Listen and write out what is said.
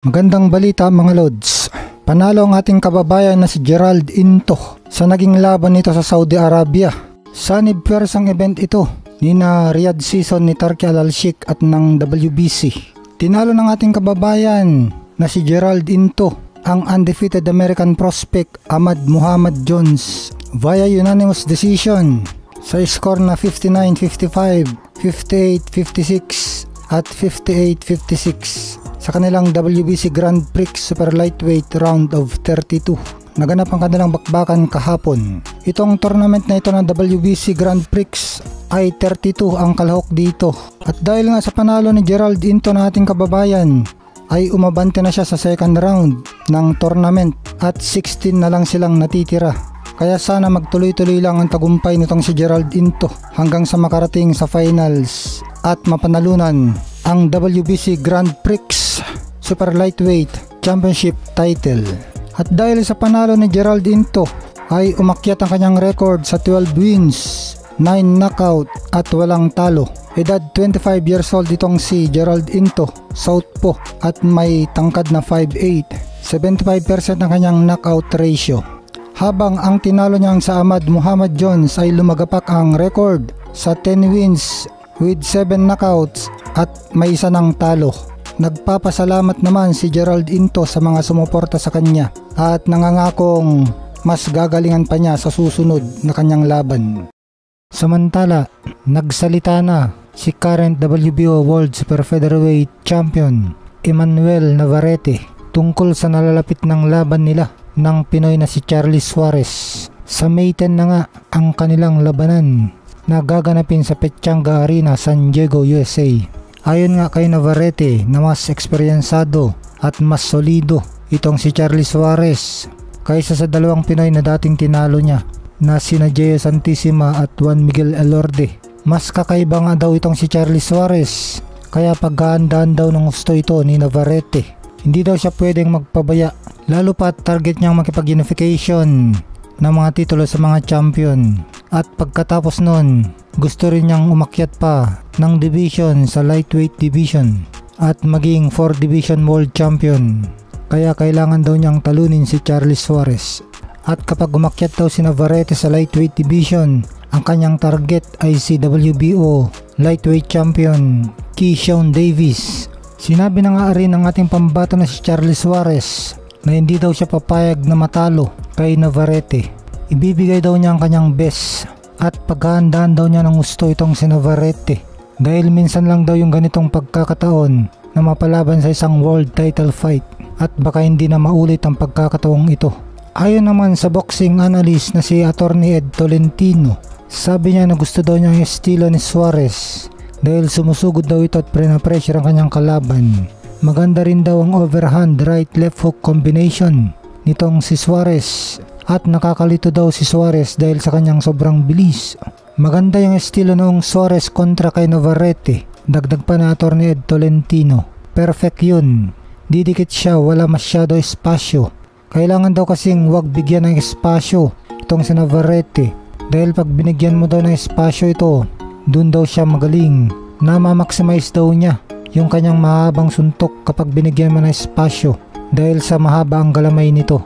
Magandang balita mga Lods. Panalo ang ating kababayan na si Gerald Into sa naging laban nito sa Saudi Arabia. Sanib pwersang event ito ni na Riyadh season ni Turki Al-Sheikh at ng WBC. Tinalo ng ating kababayan na si Gerald Into ang undefeated American prospect Ahmad Muhammad Jones via unanimous decision sa score na 59-55, 58-56 at 58-56 sa kanilang WBC Grand Prix Super Lightweight Round of 32. Naganap ang kanilang bakbakan kahapon. Itong tournament na ito ng WBC Grand Prix ay 32 ang kalahok dito. At dahil nga sa panalo ni Gerald Into na ating kababayan, ay umabante na siya sa second round ng tournament at 16 na lang silang natitira. Kaya sana magtuloy-tuloy lang ang tagumpay nitong si Gerald Into hanggang sa makarating sa finals at mapanalunan ang WBC Grand Prix Super Lightweight Championship title. At dahil sa panalo ni Gerald Into ay umakyat ang kanyang record sa 12 wins, 9 knockout at walang talo. Edad 25 years old itong si Gerald Into, southpaw at may tangkad na 5'8", 75% ang kanyang knockout ratio. Habang ang tinalo niyang sa Ahmad Muhammad Jones ay lumagapak ang record sa 10 wins with 7 knockouts at may isa ng talo. Nagpapasalamat naman si Gerald Into sa mga sumuporta sa kanya at nangangakong mas gagalingan pa niya sa susunod na kanyang laban. Samantala, nagsalita na si current WBO World Super Featherweight Champion Emmanuel Navarrete tungkol sa nalalapit ng laban nila ng Pinoy na si Charlie Suarez. Sa May 10 na nga ang kanilang labanan na gaganapin sa Pechanga Arena, San Diego, USA. Ayon nga kay Navarrete na mas eksperyensado at mas solido itong si Charlie Suarez kaysa sa dalawang Pinoy na dating tinalo niya na sina Jeo Santissima at Juan Miguel Elorde. Mas kakaiba nga daw itong si Charlie Suarez kaya paghahandaan daw ng gusto ito ni Navarrete. Hindi daw siya pwedeng magpabaya lalo pa target niyang makipag-unification ng mga titulo sa mga champion. At pagkatapos nun, gusto rin niyang umakyat pa ng division sa lightweight division at maging 4 division world champion. Kaya kailangan daw niyang talunin si Charlie Suarez. At kapag umakyat daw si Navarrete sa lightweight division, ang kanyang target ay si WBO lightweight champion Keyshawn Davis. Sinabi na nga rin ng ating pambato na si Charlie Suarez na hindi daw siya papayag na matalo kay Navarrete. Ibibigay daw niya ang kanyang best at paghahandaan daw niya ng gusto itong si Navarrete dahil minsan lang daw yung ganitong pagkakataon na mapalaban sa isang world title fight at baka hindi na maulit ang pagkakataong ito. Ayon naman sa boxing analyst na si Attorney Ed Tolentino, sabi niya na gusto daw niya ang estilo ni Suarez dahil sumusugod daw ito at pre-pressure ang kanyang kalaban. Maganda rin daw ang overhand right left hook combination nitong si Suarez at nakakalito daw si Suarez dahil sa kanyang sobrang bilis. Maganda yung estilo noong Suarez kontra kay Navarrete. Dagdag pa na Attorney Ed Tolentino, perfect yun. Didikit siya, wala masyado espasyo. Kailangan daw kasing wag bigyan ng espasyo itong si Navarrete dahil pag binigyan mo daw ng espasyo ito, dun daw siya magaling. Na-maximize daw niya yung kanyang mahabang suntok kapag binigyan mo ng espasyo dahil sa mahaba ang galamay nito.